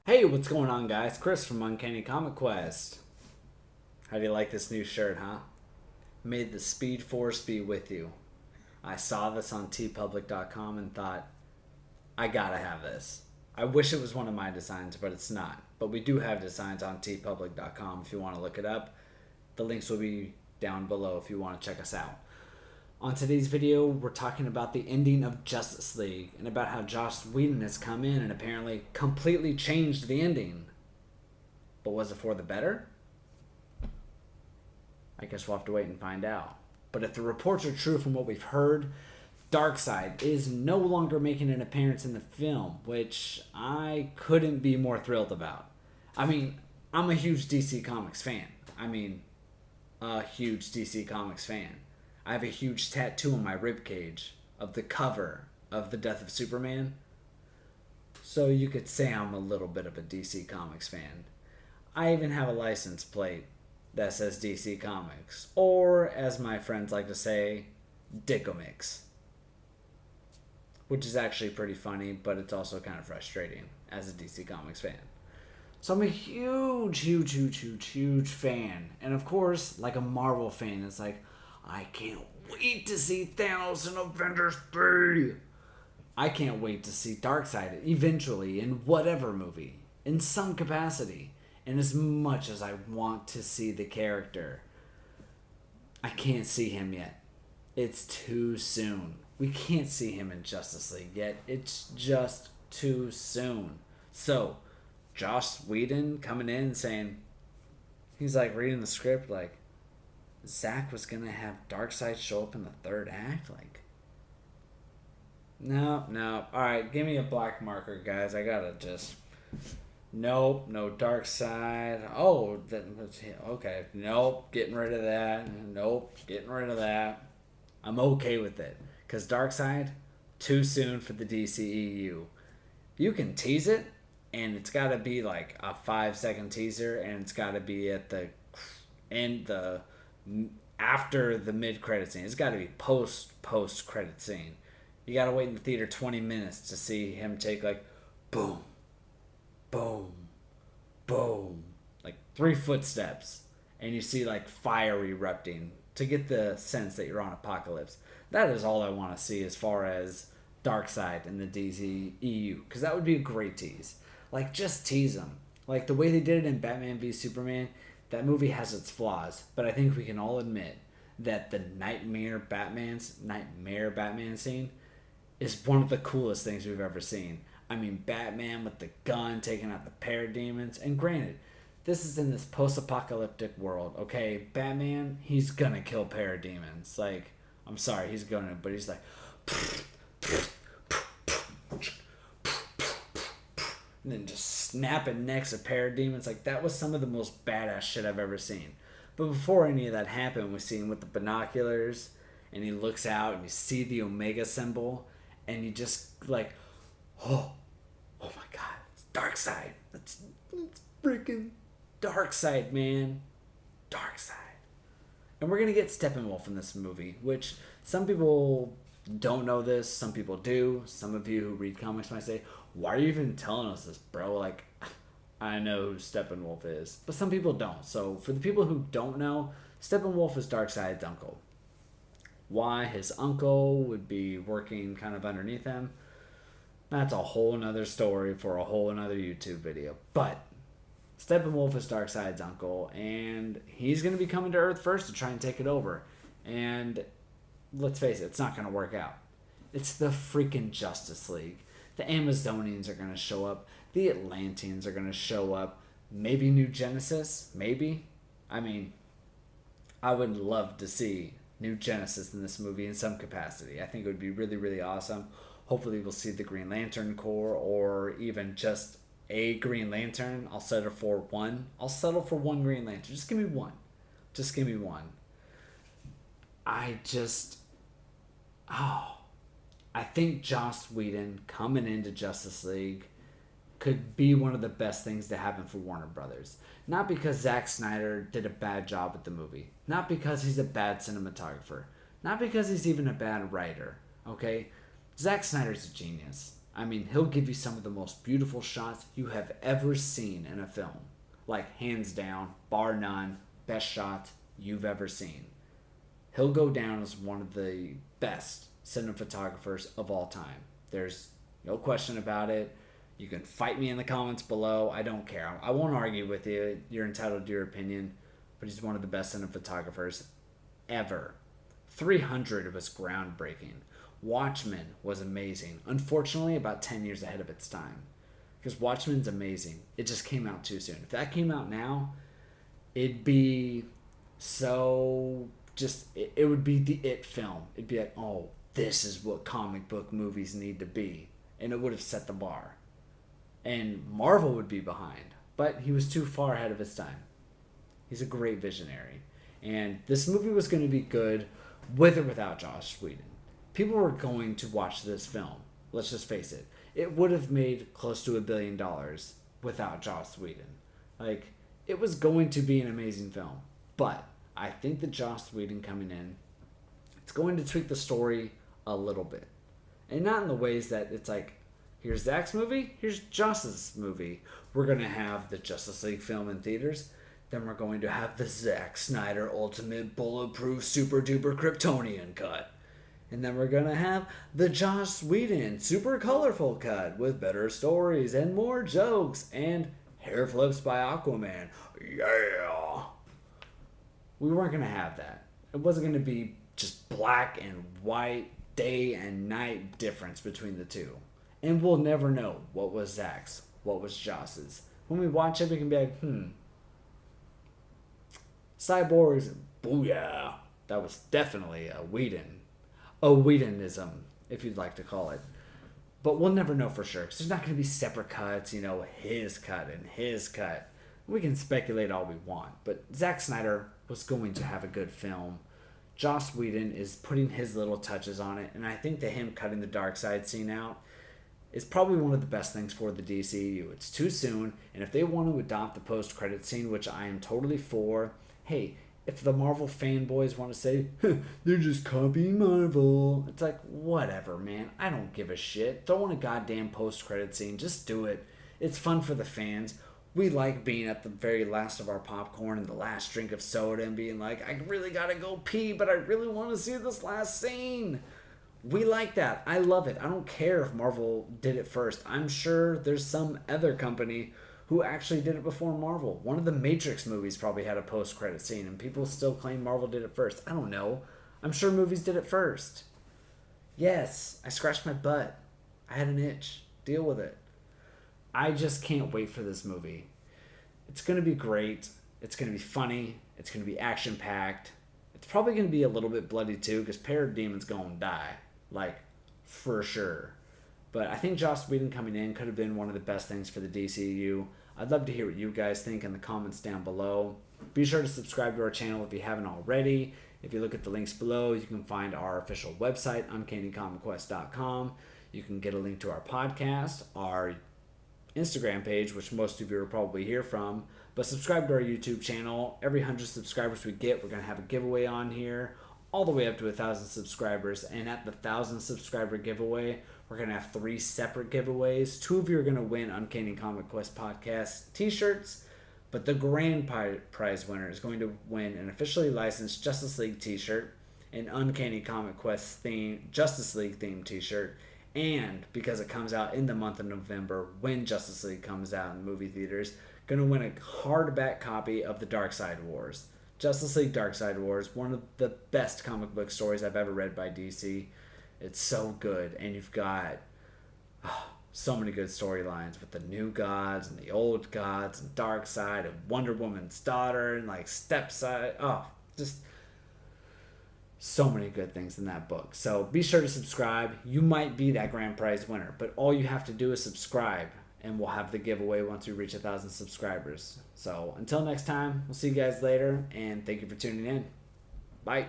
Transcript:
Hey, what's going on, guys? Chris from Uncanny Comic Quest. How do you like this new shirt, huh? May the Speed Force be with you. I saw this on tpublic.com and thought, I gotta have this. I wish it was one of my designs, but it's not. But we do have designs on tpublic.com if you want to look it up. The links will be down below if you want to check us out. On today's video, we're talking about the ending of Justice League and about how Joss Whedon has come in and apparently completely changed the ending. But was it for the better? I guess we'll have to wait and find out. But if the reports are true from what we've heard, Darkseid is no longer making an appearance in the film, which I couldn't be more thrilled about. I mean, I'm a huge DC Comics fan. A huge DC Comics fan. I have a huge tattoo on my ribcage of the cover of The Death of Superman. So you could say I'm a little bit of a DC Comics fan. I even have a license plate that says DC Comics. Or, as my friends like to say, Dickomix. Which is actually pretty funny, but it's also kind of frustrating as a DC Comics fan. So I'm a huge fan. And of course, like a Marvel fan, it's like, I can't wait to see Thanos in Avengers 3. I can't wait to see Darkseid eventually in whatever movie, in some capacity. And as much as I want to see the character, I can't see him yet. It's too soon. We can't see him in Justice League yet. It's just too soon. So, Joss Whedon coming in and saying, he's like reading the script like, Zack was gonna have Darkseid show up in the third act? Like, no. Alright, give me a black marker, guys. I gotta just. Nope, no Darkseid. Oh, okay. Nope, getting rid of that. Nope, getting rid of that. I'm okay with it. Because Darkseid, too soon for the DCEU. You can tease it, and it's gotta be like a 5-second teaser, and it's gotta be at the end, after the mid-credit scene. It's got to be post-credit scene. You got to wait in the theater 20 minutes to see him take like boom, boom, boom, like 3 footsteps, and you see like fire erupting to get the sense that you're on Apocalypse. That is all I want to see as far as Darkseid in the DCEU, because that would be a great tease. Like, just tease him. Like the way they did it in Batman v Superman. That movie has its flaws, but I think we can all admit that the Nightmare Batman scene is one of the coolest things we've ever seen. I mean, Batman with the gun taking out the parademons, and granted, this is in this post-apocalyptic world, okay? Batman, he's gonna kill parademons. Like, I'm sorry, he's gonna, but he's like, and then just snapping necks of parademons. Like, that was some of the most badass shit I've ever seen. But before any of that happened, we see him with the binoculars, and he looks out, and you see the Omega symbol, and you just like, oh my god, it's Darkseid. It's freaking Darkseid, man. Darkseid. And we're gonna get Steppenwolf in this movie, which some people don't know this, some people do. Some of you who read comics might say, why are you even telling us this, bro? Like, I know who Steppenwolf is. But some people don't. So, for the people who don't know, Steppenwolf is Darkseid's uncle. Why his uncle would be working kind of underneath him, that's a whole nother story for a whole nother YouTube video. But, Steppenwolf is Darkseid's uncle, and he's going to be coming to Earth first to try and take it over. And, let's face it, it's not going to work out. It's the freaking Justice League. The Amazonians are going to show up. The Atlanteans are going to show up. Maybe New Genesis. Maybe. I mean, I would love to see New Genesis in this movie in some capacity. I think it would be really, really awesome. Hopefully we'll see the Green Lantern Corps, or even just a Green Lantern. I'll settle for one. I'll settle for one Green Lantern. Just give me one. Just give me one. I think Joss Whedon coming into Justice League could be one of the best things to happen for Warner Brothers. Not because Zack Snyder did a bad job with the movie. Not because he's a bad cinematographer. Not because he's even a bad writer. Okay? Zack Snyder's a genius. I mean, he'll give you some of the most beautiful shots you have ever seen in a film. Like, hands down, bar none, best shots you've ever seen. He'll go down as one of the best cinematographers of all time. There's no question about it. You can fight me in the comments below. I don't care. I won't argue with you. You're entitled to your opinion. But he's one of the best cinematographers ever. 300 was groundbreaking. Watchmen was amazing. Unfortunately, about 10 years ahead of its time. Because Watchmen's amazing. It just came out too soon. If that came out now, it'd be so just, it would be the it film. It'd be like, oh, this is what comic book movies need to be. And it would have set the bar. And Marvel would be behind. But he was too far ahead of his time. He's a great visionary. And this movie was going to be good with or without Joss Whedon. People were going to watch this film. Let's just face it. It would have made close to $1 billion without Joss Whedon. Like, it was going to be an amazing film. But I think that Joss Whedon coming in, it's going to tweak the story a little bit. And not in the ways that it's like, here's Zach's movie, here's Joss's movie. We're going to have the Justice League film in theaters. Then we're going to have the Zack Snyder Ultimate Bulletproof Super Duper Kryptonian cut. And then we're going to have the Joss Whedon Super Colorful cut with better stories and more jokes and hair flips by Aquaman. Yeah! We weren't going to have that. It wasn't going to be just black and white, day and night difference between the two. And we'll never know what was Zach's, what was Joss's. When we watch it, we can be like, Cyborgs, booyah. That was definitely a Whedonism, if you'd like to call it. But we'll never know for sure, because there's not going to be separate cuts, his cut and his cut. We can speculate all we want, but Zack Snyder was going to have a good film. Joss Whedon is putting his little touches on it, and I think that him cutting the Darkseid scene out is probably one of the best things for the DCU. It's too soon, and if they want to adopt the post-credit scene, which I am totally for, hey, if the Marvel fanboys want to say, they're just copying Marvel, it's like, whatever, man. I don't give a shit. Throw in a goddamn post-credit scene. Just do it. It's fun for the fans. We like being at the very last of our popcorn and the last drink of soda and being like, I really gotta go pee, but I really want to see this last scene. We like that. I love it. I don't care if Marvel did it first. I'm sure there's some other company who actually did it before Marvel. One of the Matrix movies probably had a post-credit scene, and people still claim Marvel did it first. I don't know. I'm sure movies did it first. Yes, I scratched my butt. I had an itch. Deal with it. I just can't wait for this movie. It's going to be great. It's going to be funny. It's going to be action-packed. It's probably going to be a little bit bloody, too, because Parademon's going to die. Like, for sure. But I think Joss Whedon coming in could have been one of the best things for the DCU. I'd love to hear what you guys think in the comments down below. Be sure to subscribe to our channel if you haven't already. If you look at the links below, you can find our official website, UncannyComicQuest.com. You can get a link to our podcast, our Instagram page, which most of you will probably hear from. But subscribe to our YouTube channel. Every 100 subscribers we get, we're going to have a giveaway on here, all the way up to 1,000 subscribers. And at the 1,000 subscriber giveaway, we're going to have 3 separate giveaways. 2 of you are going to win Uncanny Comic Quest Podcast t-shirts. But the grand prize winner is going to win an officially licensed Justice League t-shirt, an Uncanny Comic Quest Justice League themed t-shirt, and because it comes out in the month of November when Justice League comes out in movie theaters, going to win a hardback copy of the Darkseid Wars. Justice League Darkseid Wars, one of the best comic book stories I've ever read by DC. It's so good, and you've got so many good storylines with the new gods and the old gods and Darkseid and Wonder Woman's daughter and like stepside. Oh, just so many good things in that book. So be sure to subscribe. You might be that grand prize winner, but all you have to do is subscribe, and we'll have the giveaway once we reach 1,000 subscribers. So until next time, we'll see you guys later, and thank you for tuning in. Bye.